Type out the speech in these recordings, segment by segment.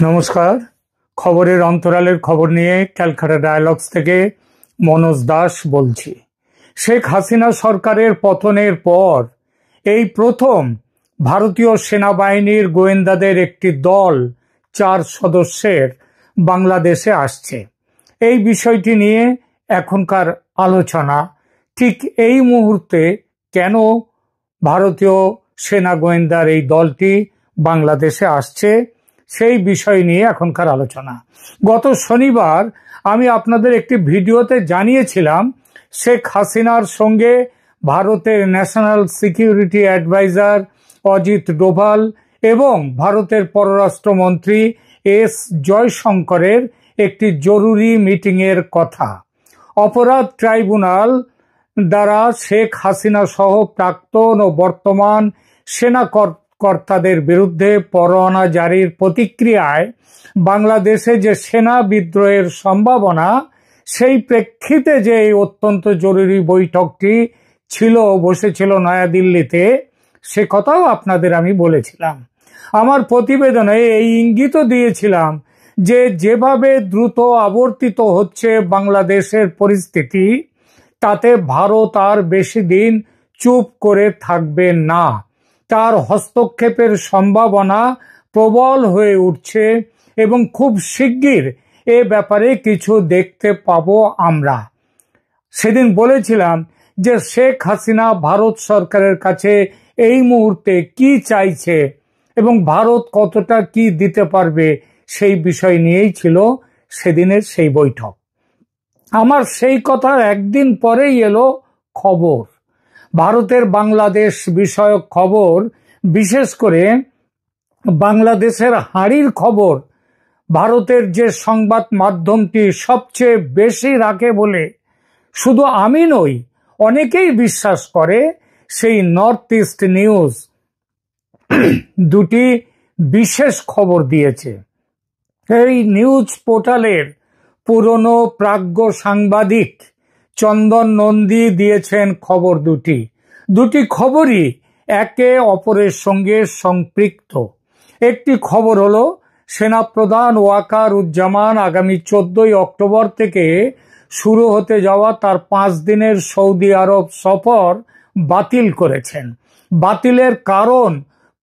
নমস্কার। খবরের অন্তরালের খবর নিয়ে ক্যালকাটা ডায়ালগস থেকে মনোজ দাস বলছি। শেখ হাসিনা সরকারের পতনের পর এই প্রথম ভারতীয় সেনাবাহিনীর গোয়েন্দাদের একটি দল 4 সদস্যের বাংলাদেশে আসছে। এই বিষয়টি নিয়ে এখনকার আলোচনা, ঠিক এই মুহূর্তে কেন ভারতীয় সেনা গোয়েন্দার এই দলটি বাংলাদেশে আসছে সেই বিষয় নিয়ে এখনকার আলোচনা। গত শনিবার আমি আপনাদের একটি ভিডিওতে জানিয়েছিলাম শেখ হাসিনার সঙ্গে ভারতের national security adviser Ajit Doval এবং ভারতের পররাষ্ট্রমন্ত্রী এস জয়শঙ্করের একটি জরুরি মিটিংয়ের কথা। অপরাধ ট্রাইব্যুনাল দ্বারা শেখ হাসিনা সহ প্রাক্তন ও বর্তমান সেনা কর্তাদের বিরুদ্ধে পরোয়ানা জারির প্রতিক্রিয়ায় বাংলাদেশে যে সেনা বিদ্রোহের সম্ভাবনা, সেই প্রেক্ষিতে যে এই অত্যন্ত জরুরি বৈঠকটি বসেছিল নয়াদিল্লিতে, সে কথাও আপনাদের আমি বলেছিলাম। আমার প্রতিবেদনে এই ইঙ্গিতও দিয়েছিলাম যে যেভাবে দ্রুত আবর্তিত হচ্ছে বাংলাদেশের পরিস্থিতি, তাতে ভারত আর বেশি দিন চুপ করে থাকবে না। তার হস্তক্ষেপের সম্ভাবনা প্রবল হয়ে উঠছে এবং খুব শিগগির এ ব্যাপারে কিছু দেখতে পাবো আমরা। সেদিন বলেছিলাম যে শেখ হাসিনা ভারত সরকারের কাছে এই মুহূর্তে কি চাইছে এবং ভারত কতটা কি দিতে পারবে, সেই বিষয় নিয়েই ছিল সেদিনের সেই বৈঠক। আমার সেই কথার একদিন পরেই এলো খবর, ভারতের বাংলাদেশ বিষয়ক খবর, বিশেষ করে বাংলাদেশের হাঁড়ির খবর ভারতের যে সংবাদ মাধ্যমটি সবচেয়ে বেশি রাখে বলে শুধু আমি নই, অনেকেই বিশ্বাস করে, সেই নর্থ ইস্ট নিউজ দুটি বিশেষ খবর দিয়েছে। এই নিউজ পোর্টালের পুরনো প্রাজ্ঞ সাংবাদিক চন্দন নন্দী দিয়েছেন খবর দুটি খবরই একে অপরের সঙ্গে সম্পৃক্ত। একটি খবর হলো সেনাপ্রধান ওয়াকার উজ্জামান আগামী 14 অক্টোবর থেকে শুরু হতে যাওয়া তার 5 দিনের সৌদি আরব সফর বাতিল করেছেন। বাতিলের কারণ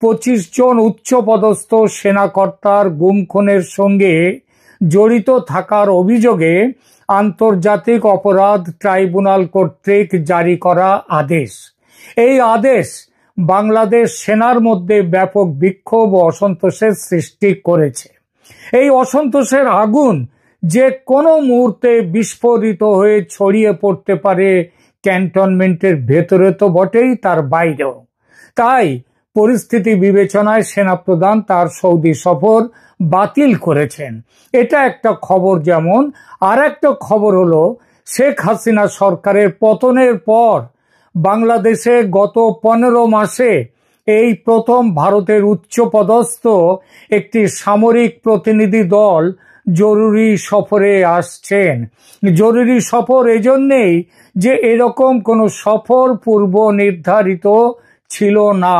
25 জন উচ্চপদস্থ সেনাকর্তার গুম খুনের সঙ্গে জড়িত থাকার অভিযোগে আন্তর্জাতিক অপরাধ ট্রাইব্যুনাল কর্তৃক জারি করা আদেশ। এই আদেশ বাংলাদেশ সেনার মধ্যে ব্যাপক বিক্ষোভ ও অসন্তোষের সৃষ্টি করেছে। এই অসন্তোষের আগুন যে কোনো মুহূর্তে বিস্ফোরিত হয়ে ছড়িয়ে পড়তে পারে ক্যান্টনমেন্টের ভেতরে তো বটেই, তার বাইরেও। তাই পরিস্থিতি বিবেচনায় সেনাপ্রধান তার সৌদি সফর বাতিল করেছেন। এটা একটা খবর। যেমন আর একটা খবর হলো শেখ হাসিনা সরকারের পতনের পর বাংলাদেশে গত 15 মাসে এই প্রথম ভারতের উচ্চপদস্থ একটি সামরিক প্রতিনিধি দল জরুরি সফরে আসছেন। জরুরি সফর এজন্যেই যে এরকম কোনো সফর পূর্ব নির্ধারিত ছিল না।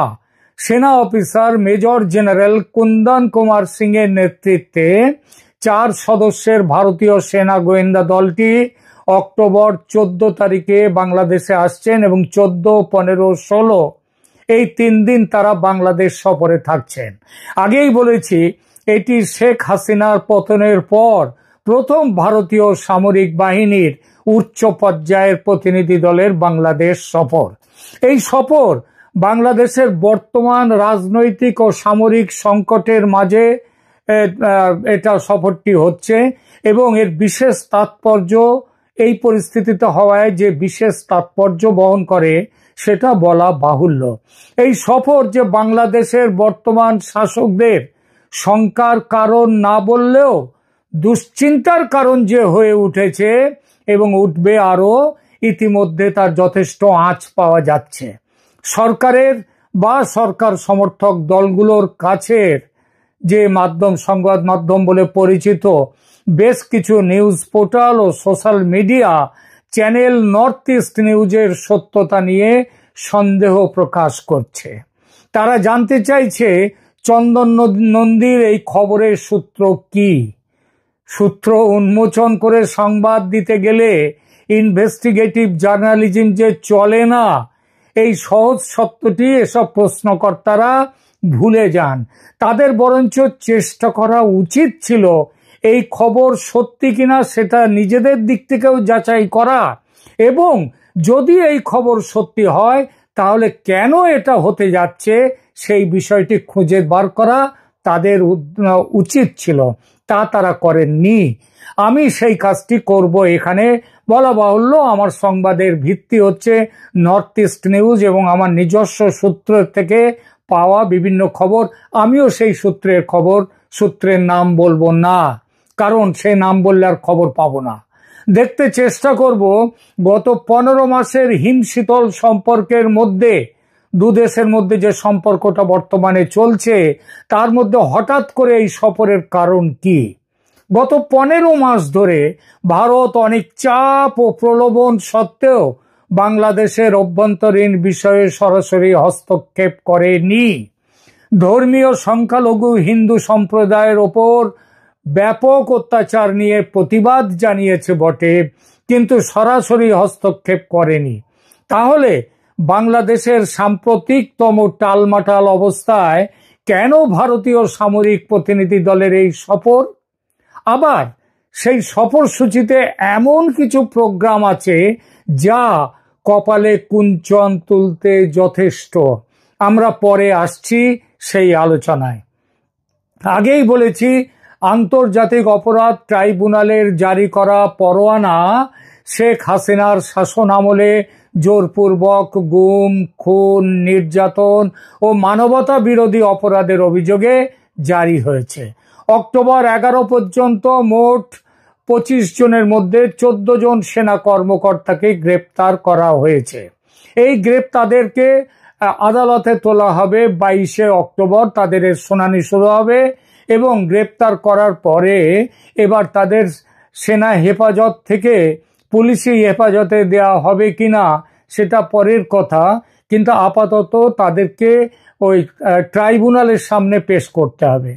সেনা officer major general Kundan Kumar Singh এর নেতৃত্বে 4 সদস্যের ভারতীয় সেনা গোয়েন্দা দলটি অক্টোবর 14 তারিখে বাংলাদেশে আসছেন এবং 14, 15, 16 এই 3 দিন তারা বাংলাদেশ সফরে থাকছেন। আগেই বলেছি এটি শেখ হাসিনার পতনের পর প্রথম ভারতীয় সামরিক বাহিনীর উচ্চ পর্যায়ের প্রতিনিধি দলের বাংলাদেশ সফর। এই সফর বাংলাদেশের বর্তমান রাজনৈতিক ও সামরিক সংকটের মাঝে এটা সফরটি হচ্ছে এবং এর বিশেষ তাৎপর্য এই পরিস্থিতিতে হওয়ায় যে বিশেষ তাৎপর্য বহন করে সেটা বলা বাহুল্য। এই সফর যে বাংলাদেশের বর্তমান শাসকদের শঙ্কার কারণ না বললেও দুশ্চিন্তার কারণ যে হয়ে উঠেছে এবং উঠবে আরো, ইতিমধ্যে তার যথেষ্ট আঁচ পাওয়া যাচ্ছে। সরকারের বা সরকার সমর্থক দলগুলোর কাছের যে সংবাদ মাধ্যম বলে পরিচিত বেশ কিছু নিউজ পোর্টাল ও social media channel North East নিউজের সত্যতা নিয়ে সন্দেহ প্রকাশ করছে। তারা জানতে চাইছে চন্দন নন্দীর এই খবরের সূত্র কি? সূত্র উন্মোচন করে সংবাদ দিতে গেলে ইনভেস্টিগেটিভ জার্নালিজম যে চলে না, এই সহজ সত্যটি এসব প্রশ্নকর্তারা ভুলে যান। তাদের বরঞ্চ চেষ্টা করা উচিত ছিল এই খবর সত্যি কিনা সেটা নিজেদের দিক থেকেও যাচাই করা, এবং যদি এই খবর সত্যি হয় তাহলে কেন এটা হতে যাচ্ছে সেই বিষয়টি খুঁজে বার করা তাদের উচিত ছিল। তা তারা করেননি। আমি সেই কাজটি করব। এখানে বলা বাহুল্য, আমার সংবাদের ভিত্তি হচ্ছে নর্থ ইস্ট নিউজ এবং আমার নিজস্ব সূত্র থেকে পাওয়া বিভিন্ন খবর। আমিও সেই সূত্রের নাম বলবো না, কারণ সেই নাম বললে আর খবর পাবো না। দেখতে চেষ্টা করব গত 15 মাসের হিমশীতল সম্পর্কের মধ্যে দুদেশের মধ্যে যে সম্পর্কটা বর্তমানে চলছে তার মধ্যে হঠাৎ করে এই সফরের কারণ কি। গত 15 মাস ধরে ভারত অনেক চাপ ও প্রলোভন সত্ত্বেও বাংলাদেশের অভ্যন্তরীণ বিষয়ে সরাসরি হস্তক্ষেপ করেনি। ধর্মীয় সংখ্যালঘু হিন্দু সম্প্রদায়ের ওপর ব্যাপক অত্যাচার নিয়ে প্রতিবাদ জানিয়েছে বটে, কিন্তু সরাসরি হস্তক্ষেপ করেনি। তাহলে বাংলাদেশের সাম্প্রতিকতম টালমাটাল অবস্থায় কেন ভারতীয় সামরিক প্রতিনিধি দলের এই সফর? আবার সেই সফরসূচিতে এমন কিছু প্রোগ্রাম আছে যা কপালে কুঞ্চন তুলতে যথেষ্ট। আমরা পরে আসছি সেই আলোচনায়। আগেই বলেছি, আন্তর্জাতিক অপরাধ ট্রাইব্যুনালের জারি করা পরোয়ানা শেখ হাসিনার শাসন আমলে জোরপূর্বক গুম, খুন, নির্যাতন ও মানবতা বিরোধী অপরাধের অভিযোগে জারি হয়েছে। অক্টোবর 11 পর্যন্ত মোট 25 জনের মধ্যে 14 জন সেনা কর্মকর্তাকে গ্রেপ্তার করা হয়েছে। এই তাদেরকে আদালতে তোলা হবে 22 অক্টোবর, তাদের শুনানি শুরু হবে এবং গ্রেপ্তার করার পরে এবার তাদের সেনা হেফাজত থেকে পুলিশি হেফাজতে দেওয়া হবে কিনা সেটা পরের কথা, কিন্তু আপাতত তাদেরকে ওই ট্রাইব্যুনালের সামনে পেশ করতে হবে।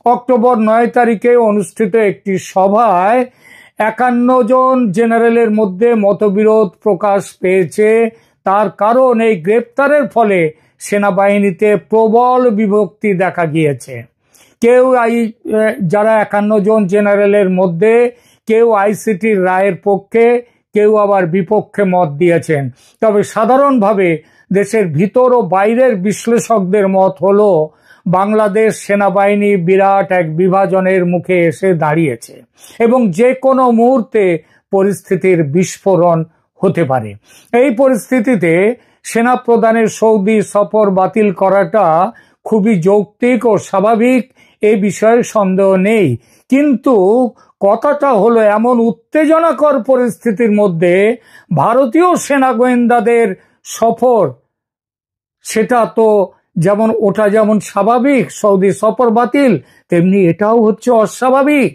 অক্টোবর 9 তারিখে অনুষ্ঠিত একটি সভায় 51 জন জেনারেলের মধ্যে মতবিরোধ প্রকাশ পেয়েছে। তার কারণ এই গ্রেপ্তারের ফলে সেনাবাহিনীতে প্রবল বিভক্তি দেখা গিয়েছে। যারা 51 জন জেনারেলের মধ্যে কেউ আইসিটির রায়ের পক্ষে, কেউ আবার বিপক্ষে মত দিয়েছেন। তবে সাধারণভাবে দেশের ভিতর ও বাইরের বিশ্লেষকদের মত হলো বাংলাদেশ সেনাবাহিনী বিরাট এক বিভাজনের মুখে এসে দাঁড়িয়েছে এবং যে কোনো মুহূর্তে পরিস্থিতির বিস্ফোরণ হতে পারে। এই পরিস্থিতিতে সেনা প্রধানের সৌদি সফর বাতিল করাটা খুবই যৌক্তিক ও স্বাভাবিক, এ বিষয়ে সন্দেহ নেই। কিন্তু কথাটা হলো, এমন উত্তেজনাকর পরিস্থিতির মধ্যে ভারতীয় সেনা গোয়েন্দাদের সফর, ওটা যেমন স্বাভাবিক, সৌদি সফর বাতিল, তেমনি এটাও হচ্ছে অস্বাভাবিক।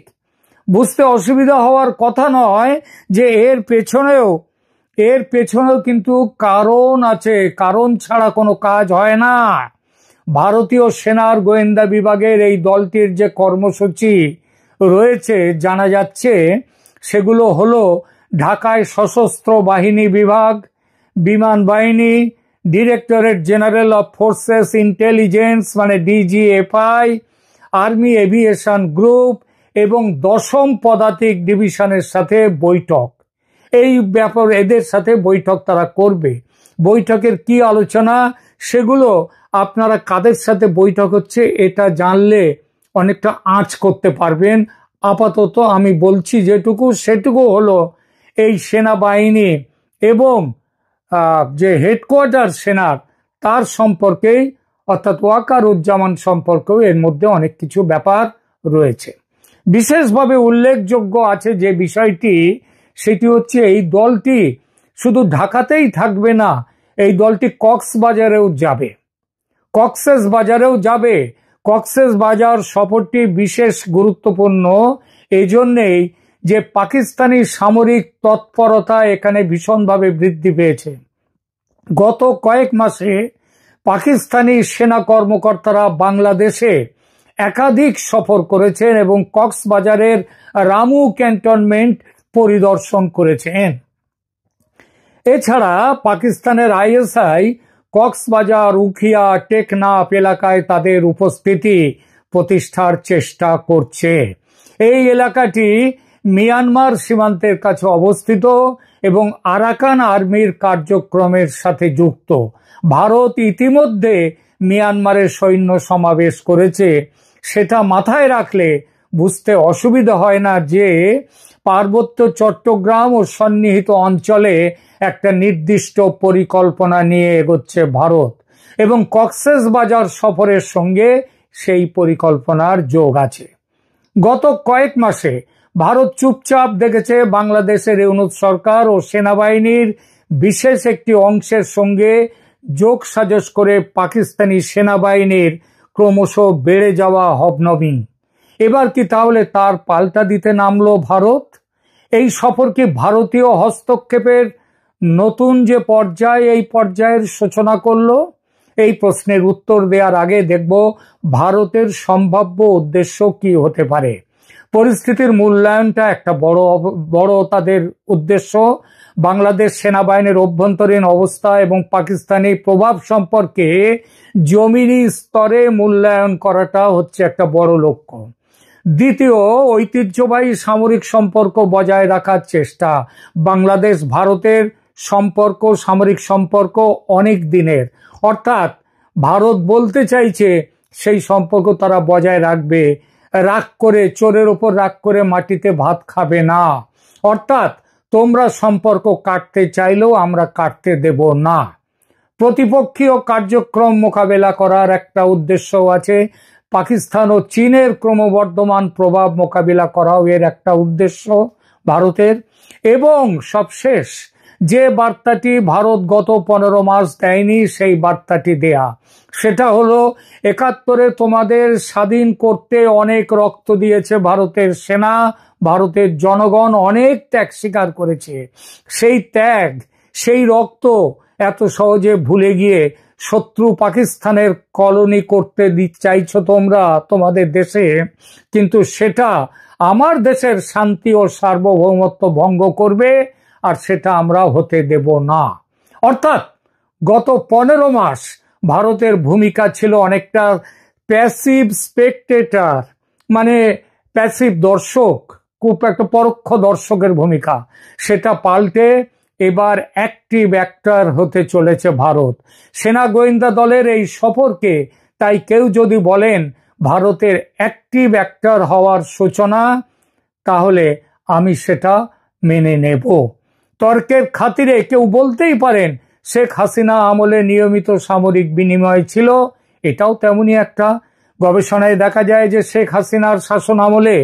বুঝতে অসুবিধা হওয়ার কথা নয় যে এর পেছনেও কিন্তু কারণ আছে। কারণ ছাড়া কোনো কাজ হয় না। ভারতীয় সেনার গোয়েন্দা বিভাগের এই দলটির যে কর্মসূচি রয়েছে জানা যাচ্ছে, সেগুলো হলো ঢাকায় সশস্ত্র বাহিনী বিভাগ, বিমান বাহিনী, directorate general of forces intelligence মানে DGFI, আর্মি এভিয়েশন গ্রুপ এবং 10ম পদাতিক ডিভিশনের সাথে বৈঠক। এই ব্যাপারে এদের সাথে বৈঠক তারা করবে। বৈঠকের কি আলোচনা, সেগুলো আপনারা কাদের সাথে বৈঠক হচ্ছে এটা জানলে অনেকটা আঁচ করতে পারবেন। আপাতত আমি বলছি সেটুকু হলো, এই সেনাবাহিনী এবং যে হেডকোয়ার্টার সেনার তার সম্পর্কেই, অর্থাৎ ওয়াকারুজ্জামান সম্পর্কেও এর মধ্যে অনেক কিছু ব্যাপার রয়েছে। বিশেষভাবে উল্লেখযোগ্য আছে যে বিষয়টি, সেটি হচ্ছে এই দলটি শুধু ঢাকাতেই থাকবে না, এই দলটি কক্সবাজারেও যাবে। কক্সবাজার সফরটি বিশেষ গুরুত্বপূর্ণ এজন্যেই যে পাকিস্তানি সামরিক তৎপরতা এখানে ভীষণভাবে বৃদ্ধি পেয়েছে। গত কয়েক মাসে পাকিস্তানি সেনা কর্মকর্তারা বাংলাদেশে একাধিক সফর করেছেন এবং কক্সবাজারের রামু ক্যান্টনমেন্ট পরিদর্শন করেছেন। এছাড়া পাকিস্তানের আইএসআই কক্সবাজার, উখিয়া, টেকনাফ এলাকায় তাদের উপস্থিতি প্রতিষ্ঠার চেষ্টা করছে। এই এলাকাটি মিয়ানমার সীমান্তের কাছে অবস্থিত এবং আরাকান আর্মির কার্যক্রমের সাথে যুক্ত। ভারত ইতিমধ্যে মিয়ানমারের সৈন্য সমাবেশ করেছে। সেটা মাথায় রাখলে বুঝতে অসুবিধা হয় না যে পার্বত্য চট্টগ্রাম ও সন্নিহিত অঞ্চলে একটা নির্দিষ্ট পরিকল্পনা নিয়ে এগোচ্ছে ভারত এবং কক্সবাজার সফরের সঙ্গে সেই পরিকল্পনার যোগ আছে। গত কয়েক মাসে ভারত চুপচাপ দেখেছে বাংলাদেশের ইউনূস সরকার ও সেনাবাহিনীর বিশেষ একটি অংশের সঙ্গে যোগ সাজস করে পাকিস্তানি সেনাবাহিনীর ক্রমশ বেড়ে যাওয়া হবনবিং। এবার কি তাহলে তার পাল্টা দিতে নামলো ভারত? এই সফর কি ভারতীয় হস্তক্ষেপের নতুন যে পর্যায়, এই পর্যায়ের সূচনা করলো? এই প্রশ্নের উত্তর দেওয়ার আগে দেখব ভারতের সম্ভাব্য উদ্দেশ্য কি হতে পারে। পরিস্থিতির মূল্যায়নটা একটা বড় তাদের উদ্দেশ্য। বাংলাদেশ সেনাবাহিনীর অভ্যন্তরীণ অবস্থা এবং পাকিস্তানি প্রভাব সম্পর্কে জমিনি স্তরে মূল্যায়ন করাটা হচ্ছে একটা বড় লক্ষ্য। দ্বিতীয়, ঐতিহ্যবাহী সামরিক সম্পর্ক বজায় রাখার চেষ্টা। বাংলাদেশ ভারতের সম্পর্ক, সামরিক সম্পর্ক অনেক দিনের, অর্থাৎ ভারত বলতে চাইছে সেই সম্পর্ক তারা বজায় রাখবে। রাগ করে, চোরের ওপর রাগ করে মাটিতে ভাত খাবে না। অর্থাৎ তোমরা সম্পর্ক কাটতে চাইলেও আমরা কাটতে দেব না। প্রতিপক্ষীয় কার্যক্রম মোকাবেলা করার একটা উদ্দেশ্য আছে। পাকিস্তান ও চীনের ক্রমবর্ধমান প্রভাব মোকাবিলা করাও এর একটা উদ্দেশ্য ভারতের। এবং সবশেষ যে বার্তাটি ভারত গত 15 মাস দেয়নি, সেই বার্তাটি দেয়া, সেটা হলো 71-এ তোমাদের স্বাধীন করতে অনেক রক্ত দিয়েছে ভারতের সেনা, ভারতের জনগণ অনেক ত্যাগ স্বীকার করেছে। সেই ত্যাগ, সেই রক্ত এত সহজে ভুলে গিয়ে শত্রু পাকিস্তানের কলোনি করতে চাইছো তোমরা তোমাদের দেশে, কিন্তু সেটা আমার দেশের শান্তি ও সার্বভৌমত্ব ভঙ্গ করবে, আর সেটা আমরা হতে দেব না। অর্থাৎ গত 15 মাস ভারতের ভূমিকা ছিল অনেকটা প্যাসিভ স্পেকটেটর, মানে প্যাসিভ দর্শক, খুব একটা পরোক্ষ দর্শকের ভূমিকা। সেটা পাল্টে এবার অ্যাক্টিভ অ্যাক্টর হতে চলেছে ভারত। সেনা গোয়েন্দা দলের এই সফরকে তাই কেউ যদি বলেন ভারতের অ্যাক্টিভ অ্যাক্টর হওয়ার সূচনা, তাহলে আমি সেটা মেনে নেব। তর্কের খাতিরে কেউ বলতেই পারেন শেখ হাসিনা আমলে নিয়মিত সামরিক বিনিময় ছিল, এটাও তেমনি একটা। গবেষণায় দেখা যায় যে শেখ হাসিনার শাসন আমলে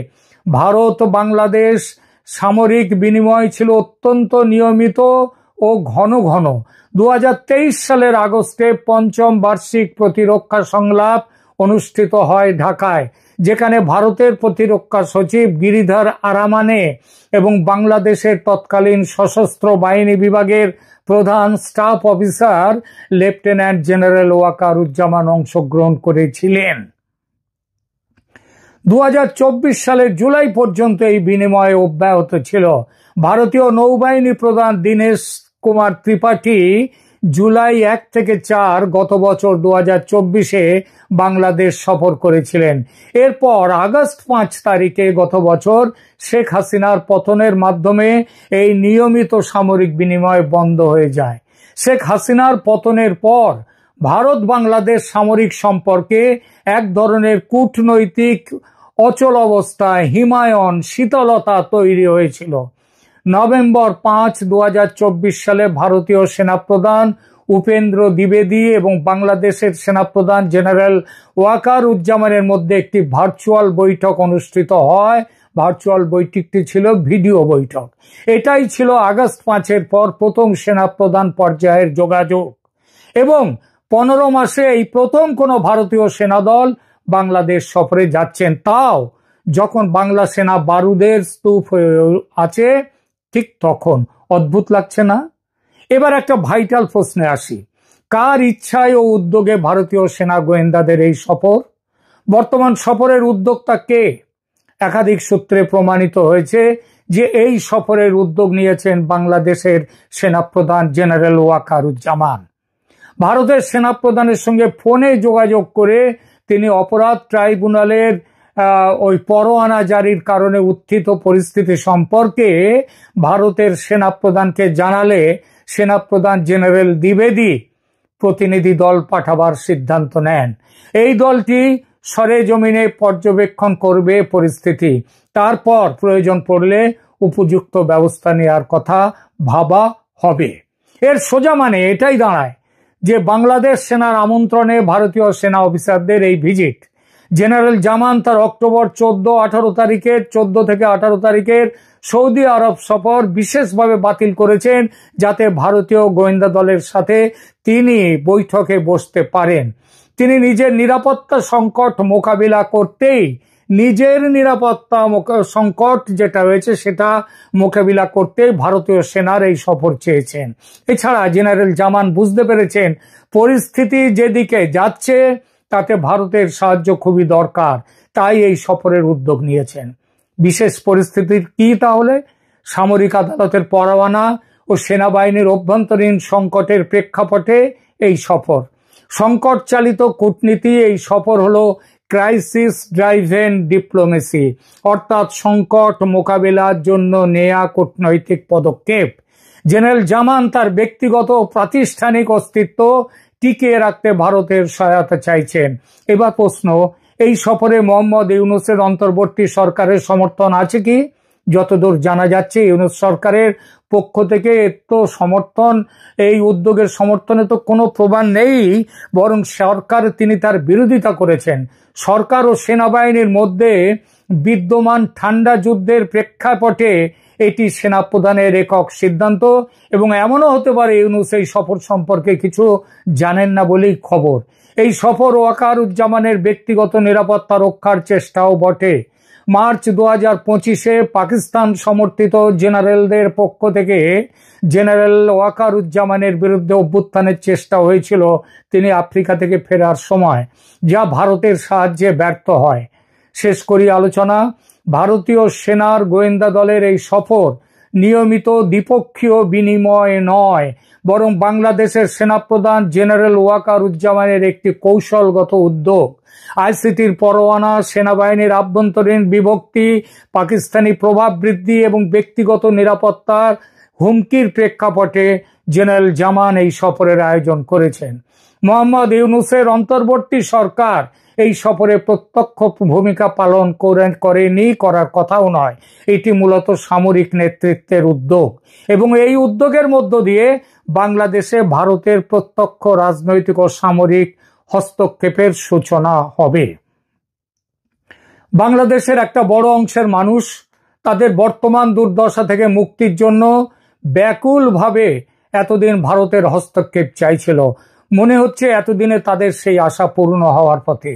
ভারত ও বাংলাদেশ সামরিক বিনিময় ছিল অত্যন্ত নিয়মিত ও ঘন ঘন। 2023 সালের আগস্টে 5ম বার্ষিক প্রতিরক্ষা সংলাপ অনুষ্ঠিত হয় ঢাকায়, যেখানে ভারতের প্রতিরক্ষা সচিব গিরিধর আরামানে এবং বাংলাদেশের তৎকালীন সশস্ত্র বাহিনী বিভাগের প্রধান staff officer lieutenant general Wakeruzzaman অংশগ্রহণ করেছিলেন। 2024 সালের জুলাই পর্যন্ত এই বিনিময় অব্যাহত ছিল। ভারতীয় নৌবাহিনী প্রধান দীনেশ কুমার ত্রিপাঠী জুলাই 1 থেকে 4 গত বছর 2024-এ বাংলাদেশ সফর করেছিলেন। এরপর আগস্ট 5 তারিখে গত বছর শেখ হাসিনার পতনের মাধ্যমে এই নিয়মিত সামরিক বিনিময় বন্ধ হয়ে যায়। শেখ হাসিনার পতনের পর ভারত বাংলাদেশ সামরিক সম্পর্কে এক ধরনের কূটনৈতিক অচল অবস্থায় হিমায়ন, শীতলতা তৈরি হয়েছিল। নভেম্বর 5, 2024 সালে ভারতীয় সেনাপ্রধান উপেন্দ্র দ্বিবেদী এবং বাংলাদেশের সেনাপ্রধান জেনারেল ওয়াকারুজ্জামানের মধ্যে একটি ভার্চুয়াল বৈঠক অনুষ্ঠিত হয়। ভার্চুয়াল বৈঠকটি ছিল ভিডিও বৈঠক। এটাই ছিল আগস্ট 5-এর পর প্রথম সেনাপ্রধান পর্যায়ের যোগাযোগ এবং 15 মাসে এই প্রথম কোনো ভারতীয় সেনাদল বাংলাদেশ সফরে যাচ্ছেন, তাও যখন বাংলা সেনা বারুদের স্তূপ হয়ে আছে। ঠিক তখন অদ্ভুত লাগছে না? এবার একটা ভাইটাল প্রশ্নে আসি। কার ইচ্ছায় ও উদ্যোগে ভারতীয় সেনা গোয়েন্দাদের এই সফর? বর্তমান সফরের উদ্যোক্তা কে? একাধিক সূত্রে প্রমাণিত হয়েছে যে এই সফরের উদ্যোগ নিয়েছেন বাংলাদেশের সেনাপ্রধান জেনারেল ওয়াকারুজ্জামান। ভারতের সেনাপ্রধানের সঙ্গে ফোনে যোগাযোগ করে তিনি অপরাধ ট্রাইব্যুনালের ওই পরোয়ানা জারির কারণে উত্থিত পরিস্থিতি সম্পর্কে ভারতের সেনাপ্রধানকে জানালে সেনাপ্রধান জেনারেল দ্বিবেদী প্রতিনিধি দল পাঠাবার সিদ্ধান্ত নেন। এই দলটি সরেজমিনে পর্যবেক্ষণ করবে পরিস্থিতি, তারপর প্রয়োজন পড়লে উপযুক্ত ব্যবস্থা নেওয়ার কথা ভাবা হবে। এর সোজা মানে এটাই দাঁড়ায় যে বাংলাদেশ সেনার আমন্ত্রণে ভারতীয় সেনা অফিসারদের এই ভিজিট জেনারেল জামান তার অক্টোবর 14 থেকে 18 তারিখের সৌদি আরব সফর বিশেষভাবে বাতিল করেছেন, যাতে ভারতীয় গোয়েন্দা দলের সাথে তিনি বৈঠকে বসতে পারেন। তিনি নিজের নিরাপত্তা সংকট মোকাবিলা করতেই নিজের নিরাপত্তা সংকট যেটা রয়েছে সেটা মোকাবিলা করতে ভারতীয় সেনার এই সফর চেয়েছেন। এছাড়া জেনারেল জামান বুঝতে পেরেছেন পরিস্থিতি যেদিকে যাচ্ছে তাতে ভারতের সাহায্য খুবই দরকার, তাই এই সফরের উদ্যোগ নিয়েছেন। বিশেষ পরিস্থিতির কি তাহলে? সামরিক আদালতের পরোয়ানা ও সেনাবাহিনীর অভ্যন্তরীণ সংকটের প্রেক্ষাপটে এই সফর। সংকট চালিত কূটনীতি এই সফর হলো ক্রাইসিস ড্রাইভেন ডিপ্লোমেসি, অর্থাৎ সংকট মোকাবিলার জন্য নেয়া কূটনৈতিক পদক্ষেপ। জেনারেল জামান তার ব্যক্তিগত ও প্রাতিষ্ঠানিক অস্তিত্ব টিকিয়ে রাখতে ভারতের সহায়তা চাইছেন। এবার প্রশ্ন, এই সফরে মোহাম্মদ ইউনূসের অন্তর্বর্তী সরকারের সমর্থন আছে কি? যতদূর জানা যাচ্ছে ইউনূস সরকারের পক্ষ থেকে তো সমর্থন, এই উদ্যোগের সমর্থনে তো কোনো প্রমাণ নেই, বরং তিনি তার বিরোধিতা করেছেন। সরকার ও সেনাবাহিনীর মধ্যে বিদ্যমান ঠান্ডা যুদ্ধের প্রেক্ষাপটে এটি সেনাপ্রধানের একক সিদ্ধান্ত, এবং এমনও হতে পারে ইউনূস এই সফর সম্পর্কে কিছু জানেন না বলেই খবর। এই সফর ওয়াকারুজ্জামানের ব্যক্তিগত নিরাপত্তা রক্ষার চেষ্টাও বটে। মার্চ 2025-এ পাকিস্তান সমর্থিত জেনারেলদের পক্ষ থেকে জেনারেল ওয়াকারুজ্জামানের বিরুদ্ধে অভ্যুত্থানের চেষ্টা হয়েছিল তিনি আফ্রিকা থেকে ফেরার সময়, যা ভারতের সাহায্যে ব্যর্থ হয়। শেষ করি আলোচনা। ভারতীয় সেনার গোয়েন্দা দলের এই সফর নিয়মিত দ্বিপক্ষীয় বিনিময় নয়, বরং বাংলাদেশের সেনাপ্রধান জেনারেল ওয়াকারুজ্জামানের একটি কৌশলগত উদ্যোগ। আইসিটির পরোয়ানা, সেনাবাহিনীর আভ্যন্তরীণ বিভক্তি, পাকিস্তানি প্রভাব বৃদ্ধি এবং ব্যক্তিগত নিরাপত্তার হুমকির প্রেক্ষাপটে জেনারেল জামান এই সফরের আয়োজন করেছেন। মোহাম্মদ ইউনূসের অন্তর্বর্তী সরকার এই সফরে প্রত্যক্ষ ভূমিকা পালন করেনি, করার কথাও নয়। এটি মূলত সামরিক নেতৃত্বের উদ্যোগ, এবং এই উদ্যোগের মধ্য দিয়ে বাংলাদেশে ভারতের প্রত্যক্ষ রাজনৈতিক ও সামরিক হস্তক্ষেপের সূচনা হবে। বাংলাদেশের একটা বড় অংশের মানুষ তাদের বর্তমান দুর্দশা থেকে মুক্তির জন্য ব্যাকুলভাবে এতদিন ভারতের হস্তক্ষেপ চাইছিল। মনে হচ্ছে এতদিনে তাদের সেই আশা পূর্ণ হওয়ার পথে।